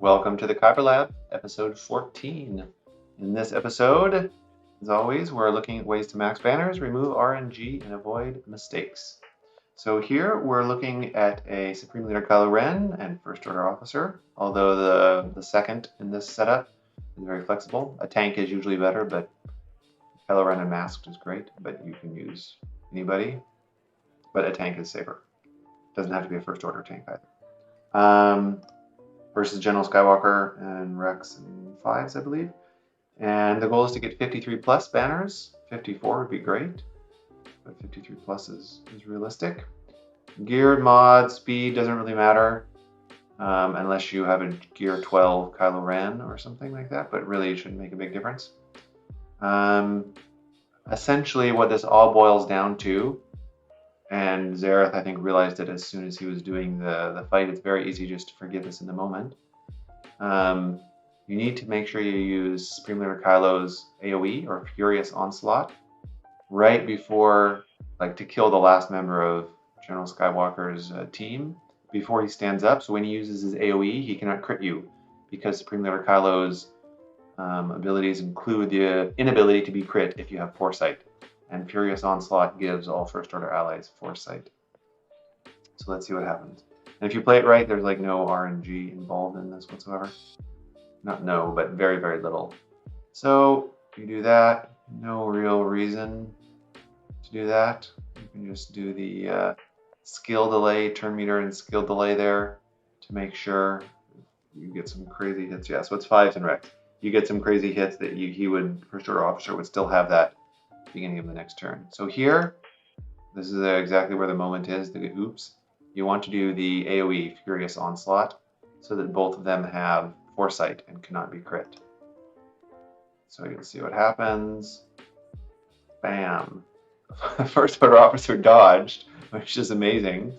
Welcome to the Kyber Lab, episode 14. In this episode, as always, we're looking at ways to max banners, remove RNG, and avoid mistakes. So here we're looking at a Supreme Leader Kylo Ren and First Order Officer, although the second in this setup is very flexible. A tank is usually better, but Kylo Ren and Masked is great, but you can use anybody. But a tank is safer. Doesn't have to be a First Order tank either. Versus General Skywalker and Rex and 5s, I believe. And the goal is to get 53 plus banners. 54 would be great, but 53 plus is realistic. Geared mod speed doesn't really matter unless you have a gear 12 Kylo Ren or something like that, but really it shouldn't make a big difference. Essentially what this all boils down to, and Zareth, I think, realized it as soon as he was doing the fight. It's very easy just to forget this in the moment. You need to make sure you use Supreme Leader Kylo's AoE, or Furious Onslaught, right before, like, to kill the last member of General Skywalker's team before he stands up. So when he uses his AoE, he cannot crit you, because Supreme Leader Kylo's abilities include the inability to be crit if you have Foresight. And Furious Onslaught gives all First Order allies Foresight. So let's see what happens. And if you play it right, there's like no RNG involved in this whatsoever. Not no, but very, very little. So you do that. No real reason to do that. You can just do the skill delay, turn meter and skill delay there to make sure you get some crazy hits. Yeah, so it's 5s and Rex. You get some crazy hits that First Order Officer would still have that beginning of the next turn. So here, this is exactly where the moment is, the oops. You want to do the AoE, Furious Onslaught, so that both of them have Foresight and cannot be crit. So you'll see what happens. Bam. First Order Officer dodged, which is amazing.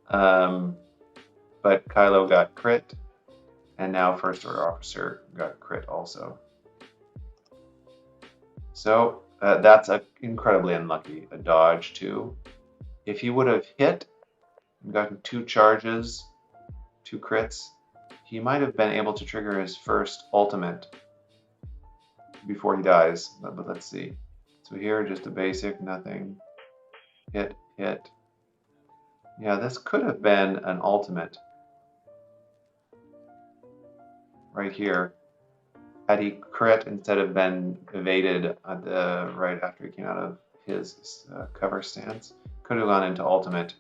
But Kylo got crit, and now First Order Officer got crit also. So that's incredibly unlucky, a dodge too. If he would have hit and gotten 2 charges, 2 crits, he might have been able to trigger his first ultimate before he dies, but let's see. So here, just a basic, nothing, hit. Yeah, this could have been an ultimate right here. Had he crit instead of been evaded right after he came out of his cover stance, could have gone into ultimate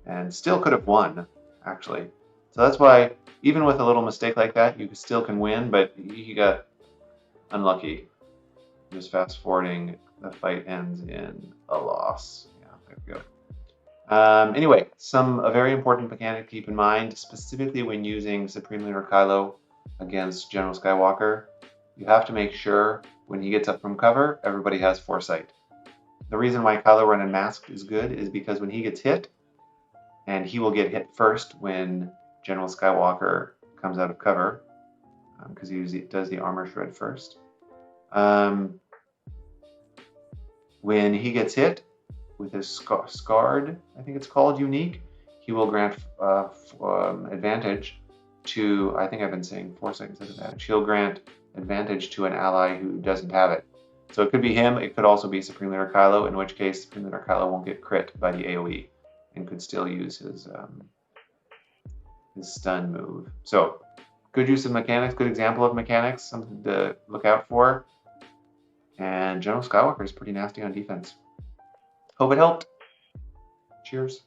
and still could have won, actually. So that's why, even with a little mistake like that, you still can win, but he got unlucky. Just fast forwarding, the fight ends in a loss. Yeah, there we go. Anyway, a very important mechanic to keep in mind, specifically when using Supreme Leader Kylo against General Skywalker. You have to make sure when he gets up from cover, everybody has Foresight. The reason why Kylo Ren and Masked is good is because when he gets hit, and he will get hit first when General Skywalker comes out of cover, because he does the armor shred first. When he gets hit with his Scarred, I think it's called, unique, he will grant advantage to, I think I've been saying Foresight instead of advantage. He'll grant advantage to an ally who doesn't have it. So it could be him, it could also be Supreme Leader Kylo, in which case Supreme Leader Kylo won't get crit by the AoE and could still use his stun move. So good use of mechanics, good example of mechanics, something to look out for. And General Skywalker is pretty nasty on defense. Hope it helped. Cheers.